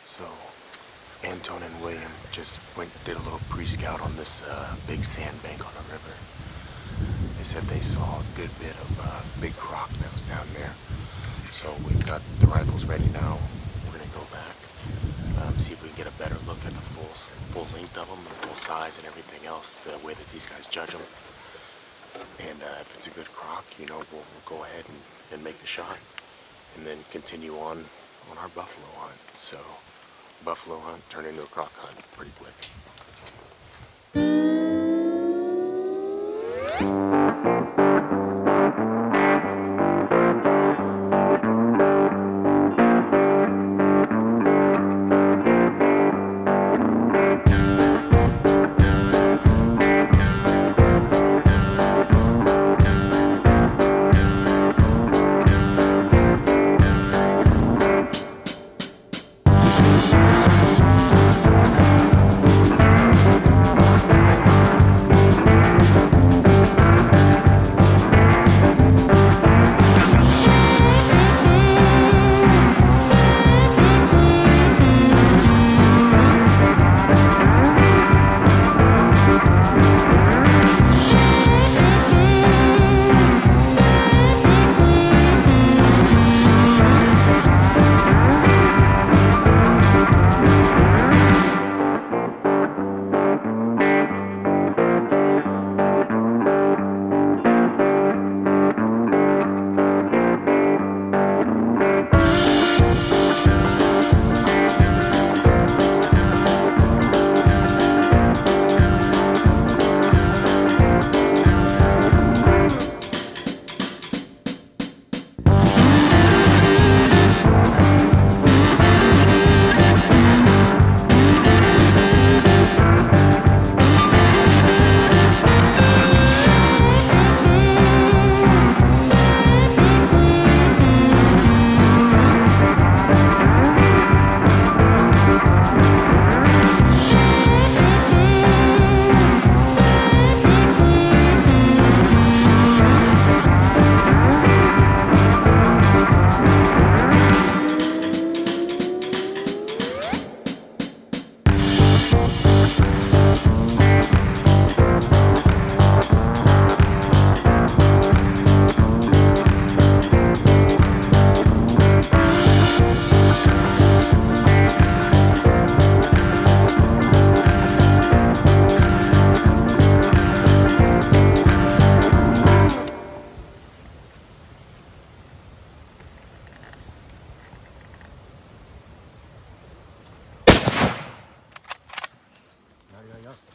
So Anton and William just did a little pre-scout on this big sandbank on the river. They said they saw a good bit of big croc that was down there. So we've got the rifles ready now. We're gonna go back, see if we can get a better look at the full length of them, the full size and everything else, the way that these guys judge them. And if it's a good croc, you know, we'll go ahead and make the shot, and then continue on our buffalo hunt. So buffalo hunt turned into a croc hunt pretty quick.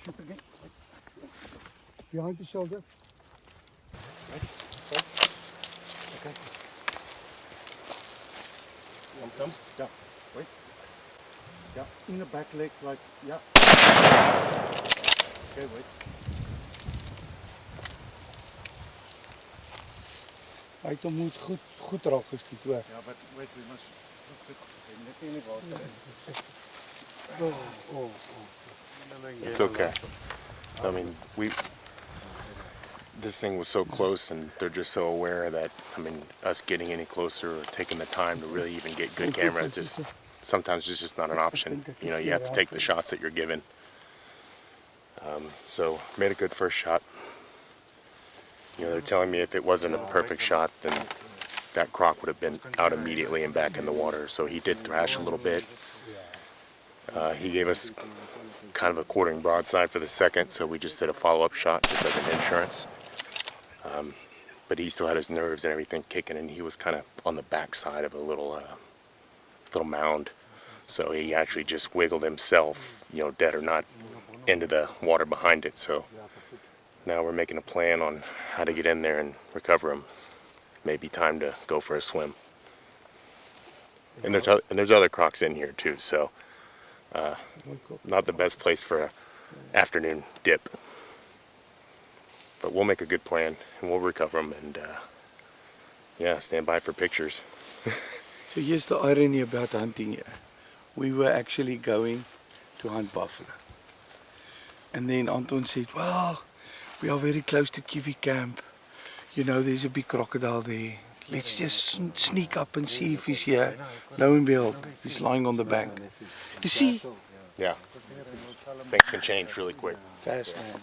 Shoot again. Behind the shoulder. Right. Okay. Come. Yeah. Wait. Yeah. In the back leg, like, yeah. Okay, wait. Hy het hom goed raak geskiet hoor. Ja, but wait, we must net in die water. It's okay. I mean, this thing was so close, and they're just so aware that, I mean, us getting any closer or taking the time to really even get good camera, sometimes it's just not an option. You know, you have to take the shots that you're given. So made a good first shot. You know, they're telling me if it wasn't a perfect shot, then that croc would have been out immediately and back in the water. So he did thrash a little bit. He gave us kind of a quartering broadside for the second, so we just did a follow-up shot just as an insurance. But he still had his nerves and everything kicking, and he was kind of on the back side of a little mound. So he actually just wiggled himself, you know, dead or not, into the water behind it. So now we're making a plan on how to get in there and recover him. Maybe time to go for a swim. And there's other crocs in here too, so not the best place for an afternoon dip. But we'll make a good plan and we'll recover them, and yeah, stand by for pictures. So here's the irony about hunting here. We were actually going to hunt buffalo. And then Anton said, well, we are very close to Kiwi camp. You know, there's a big crocodile there. Let's just sneak up and see if he's here. Lo and behold, he's lying on the bank. You see? Yeah. Things can change really quick. Fast, man.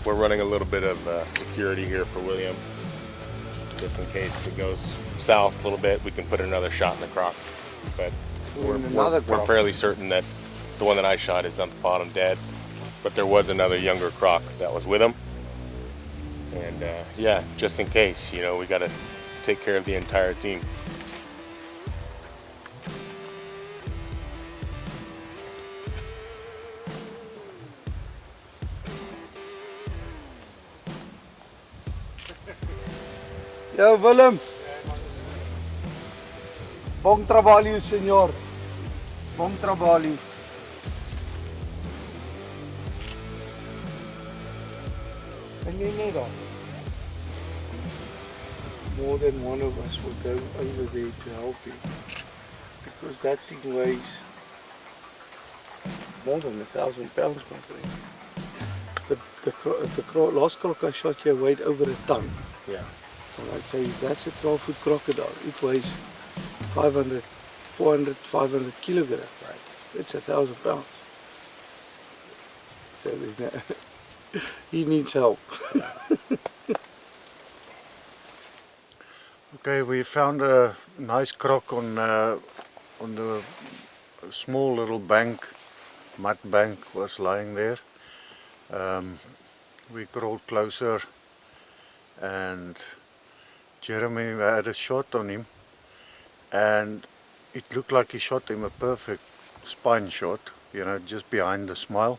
We're running a little bit of security here for William, just in case it goes south a little bit. We can put another shot in the croc, but we're fairly certain that the one that I shot is on the bottom dead. But there was another younger croc that was with him, and yeah, just in case, you know, we got to take care of the entire team. Ja, Willem. Bom trabalho, senhor. Bom trabalho. Can you need that? More than one of us will go over there to help you, because that thing weighs more than 1,000 pounds, my friend. The last croc I shot here weighed over a ton. Yeah. Alright, so if that's a 12-foot crocodile, it weighs 400, 500 kilograms. Right. It's 1,000 pounds. So there's no he needs help. Okay, we found a nice croc on the small little bank, mud bank was lying there. We crawled closer and Jeremy had a shot on him, and it looked like he shot him a perfect spine shot, you know, just behind the smile.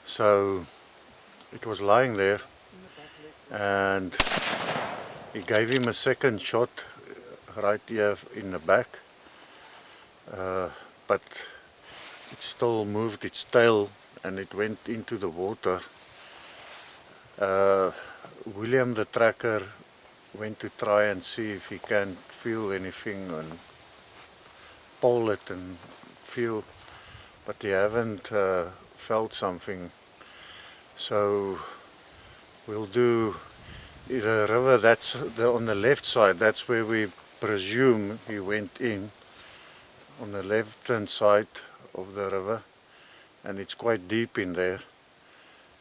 So it was lying there, and he gave him a second shot right here in the back, but it still moved its tail and it went into the water. William the tracker went to try and see if he can feel anything and pull it and feel, but he haven't felt something. So we'll do the river that's on the left side, that's where we presume he went in, on the left hand side of the river, and it's quite deep in there.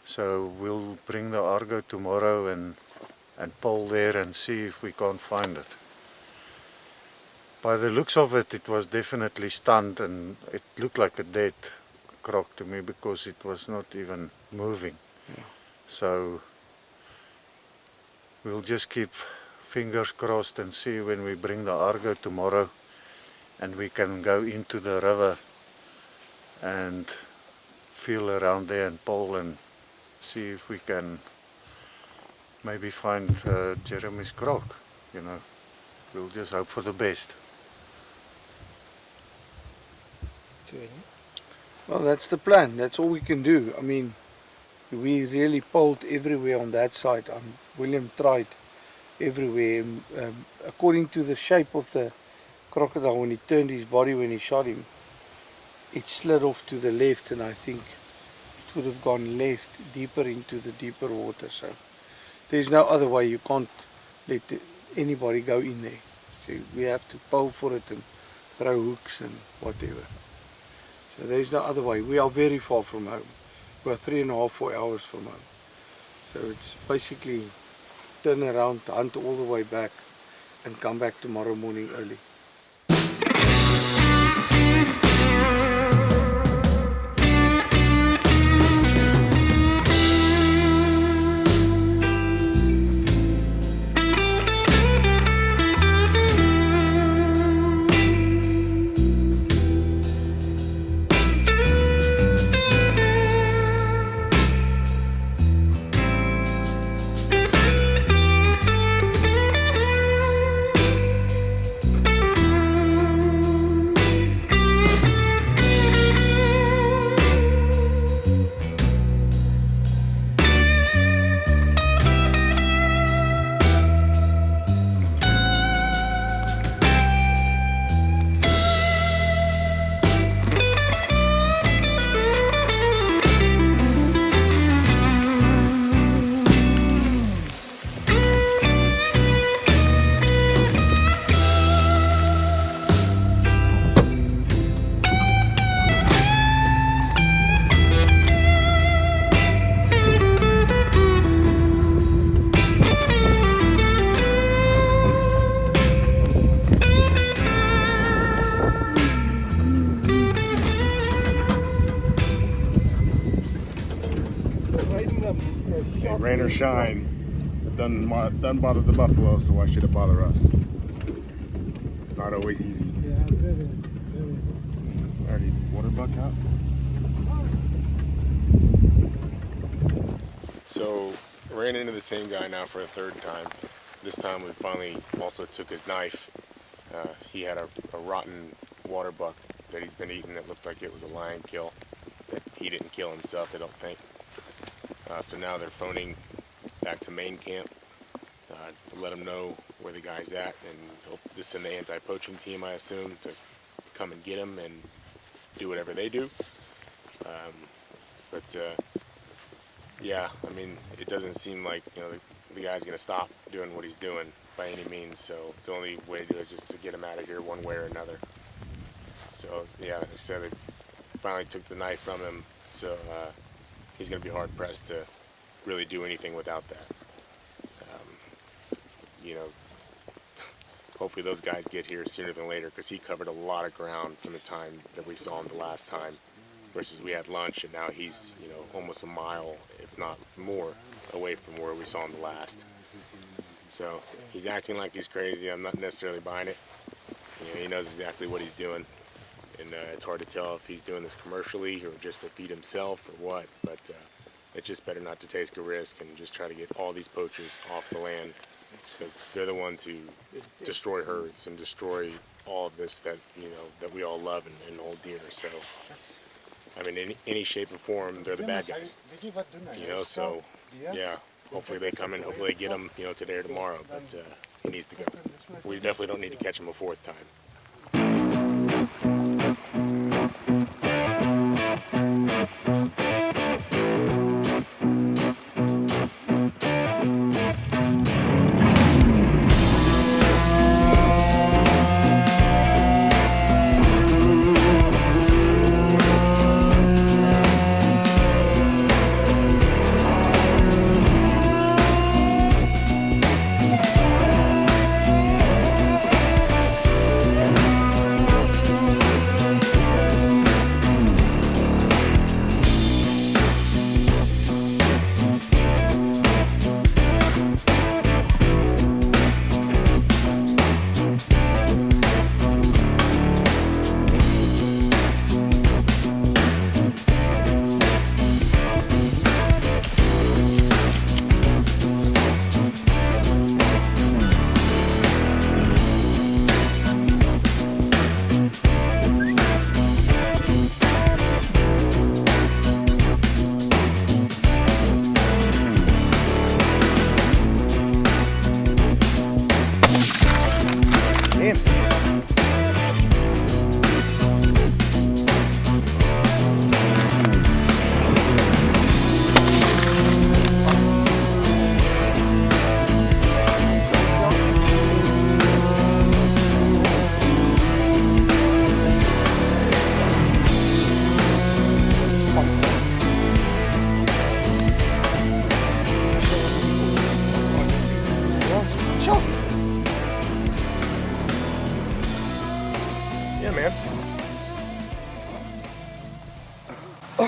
So we'll bring the Argo tomorrow and pull there and see if we can't find it. By the looks of it, it was definitely stunned, and it looked like a dead croc to me because it was not even moving. Yeah. So we'll just keep fingers crossed and see when we bring the Argo tomorrow and we can go into the river and feel around there and pull and see if we can maybe find Jeremy's croc, you know. We'll just hope for the best. Well, that's the plan. That's all we can do. I mean, we really pulled everywhere on that side. William tried everywhere. According to the shape of the crocodile, when he turned his body, when he shot him, it slid off to the left, and I think it would have gone left, deeper into the deeper water. So there's no other way. You can't let anybody go in there. So we have to pull for it and throw hooks and whatever. So there is no other way. We are very far from home. We are 3.5, 4 hours from home. So it's basically turn around, hunt all the way back, and come back tomorrow morning early. Hey, rain or shine, it doesn't bother the buffalo, so why should it bother us? It's not always easy. Yeah, very. Already water buck out. So ran into the same guy now for a third time. This time we finally also took his knife. He had a rotten water buck that he's been eating that looked like it was a lion kill. That he didn't kill himself, I don't think. So now they're phoning back to main camp to let them know where the guy's at, and hope to send the anti-poaching team, I assume, to come and get him and do whatever they do. Yeah, I mean, it doesn't seem like the guy's gonna stop doing what he's doing by any means. So the only way to do it is just to get him out of here one way or another. So yeah, like I said, they finally took the knife from him. So he's going to be hard pressed to really do anything without that. Hopefully those guys get here sooner than later, because he covered a lot of ground from the time that we saw him the last time, versus we had lunch, and now he's almost a mile, if not more, away from where we saw him the last. So he's acting like he's crazy. I'm not necessarily buying it. He knows exactly what he's doing. And it's hard to tell if he's doing this commercially or just to feed himself or what, but it's just better not to take a risk and just try to get all these poachers off the land, because they're the ones who destroy herds and destroy all of this that that we all love and hold dear. So I mean, in any shape or form, they're the bad guys. So yeah, hopefully they come in, hopefully they get him today or tomorrow, but he needs to go. We definitely don't need to catch him a fourth time.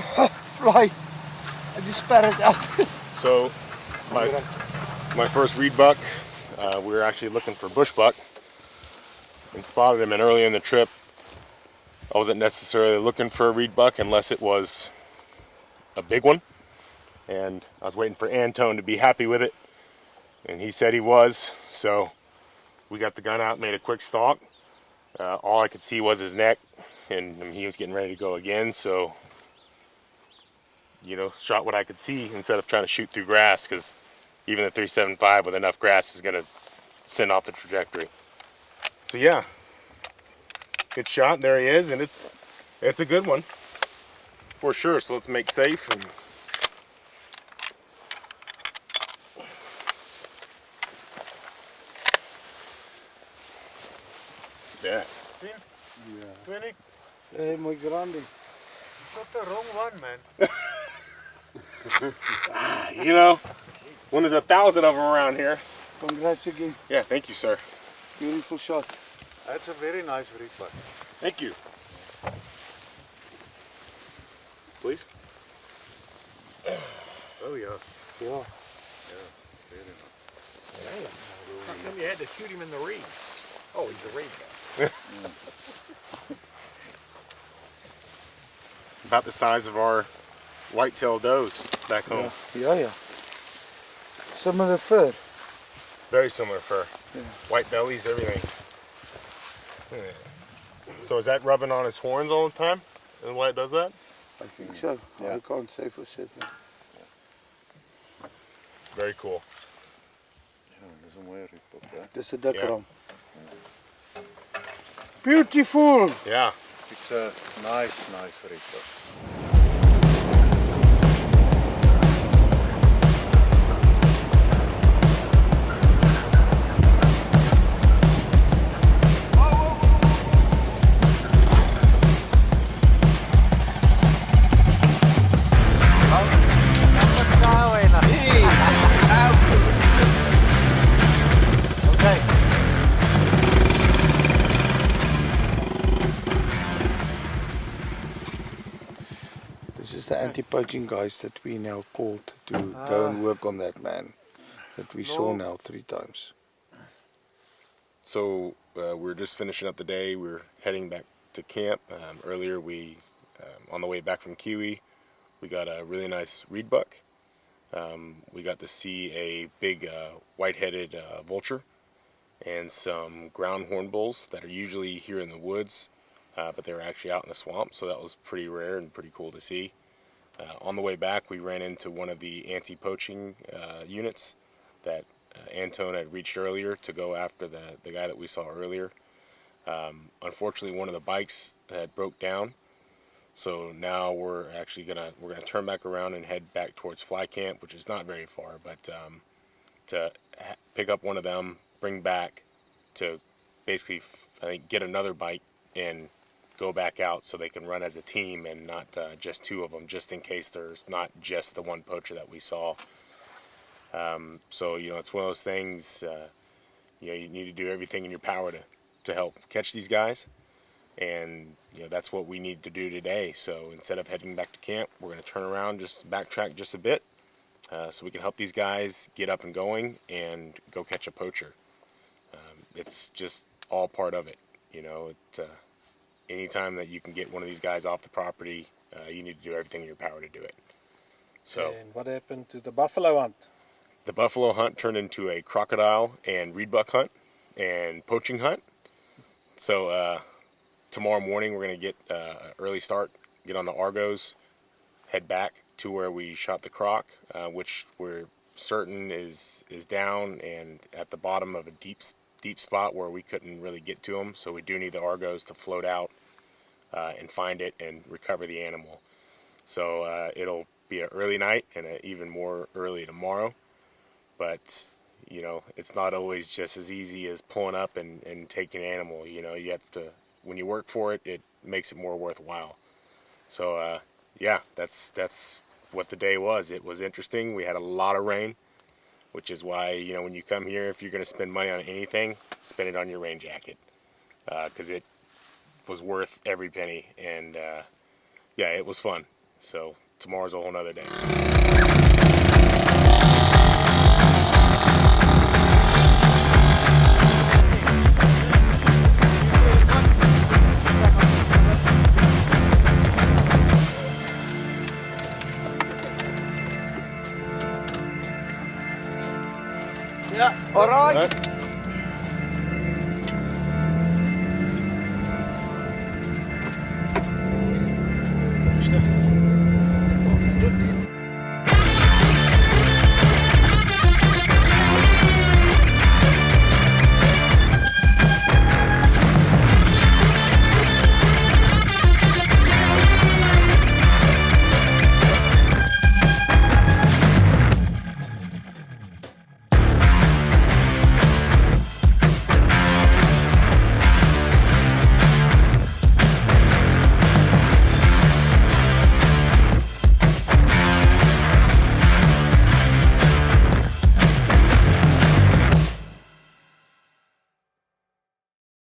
Fly. I just spat it out. So my first reedbuck, we were actually looking for bushbuck and spotted him. And early in the trip, I wasn't necessarily looking for a reedbuck unless it was a big one. And I was waiting for Anton to be happy with it, and he said he was. So we got the gun out, made a quick stalk. All I could see was his neck, and I mean, he was getting ready to go again. So, you know, shot what I could see instead of trying to shoot through grass, because even the 375 with enough grass is going to send off the trajectory. So yeah, good shot. There he is, and it's a good one for sure. So let's make safe. And yeah. 20? Hey, my grande. Got the wrong one, man. You know, when there's 1,000 of them around here. Congrats again. Yeah, thank you, sir. Beautiful shot. That's a very nice reedbuck. Thank you. Please. Oh yeah. Yeah. Very nice. How come you had to shoot him in the reeds? Oh, he's a reed guy. About the size of our white-tailed does back home. Yeah. Similar fur. Very similar fur. Yeah. White bellies, everything. Yeah. So is that rubbing on his horns all the time? Is why it does that? I think so. Yeah. I can't say for certain. Very cool. Ja, dis 'n mooi reedbuck, hè. Dis 'n dik Ja. ram. Beautiful. Yeah. It's a nice reedbuck. This is the anti-poaching guys that we now called to go and work on that man that we saw now 3 times. So we're just finishing up the day. We're heading back to camp. Earlier on the way back from Kiwi, we got a really nice reedbuck. We got to see a big white-headed vulture and some ground horn bulls that are usually here in the woods, but they were actually out in the swamp, so that was pretty rare and pretty cool to see. On the way back, we ran into one of the anti-poaching units that Anton had reached earlier to go after the guy that we saw earlier. Unfortunately, one of the bikes had broke down, so now we're actually gonna turn back around and head back towards fly camp, which is not very far, but to pick up one of them, bring back to basically I think get another bike and go back out so they can run as a team and not just 2 of them, just in case there's not just the one poacher that we saw. So you know, it's one of those things. You know, you need to do everything in your power to help catch these guys, and you know that's what we need to do today. So instead of heading back to camp, we're going to turn around, just backtrack just a bit, so we can help these guys get up and going and go catch a poacher. It's just all part of it, you know. Anytime that you can get one of these guys off the property, you need to do everything in your power to do it. So And what happened to the buffalo hunt? the buffalo hunt turned into a crocodile and reedbuck hunt and poaching hunt. So tomorrow morning we're going to get an early start, get on the Argos, head back to where we shot the croc, which we're certain is down and at the bottom of a deep spot where we couldn't really get to him. So we do need the Argos to float out and find it and recover the animal. So it'll be an early night and an even more early tomorrow. But you know, it's not always just as easy as pulling up and taking an animal. You know, you have to, when you work for it, it makes it more worthwhile. So yeah, that's what the day was. It was interesting. We had a lot of rain, which is why, you know, when you come here, if you're going to spend money on anything, spend it on your rain jacket, because it was worth every penny. And yeah, it was fun. So tomorrow's a whole nother day. Yeah, all right. All right.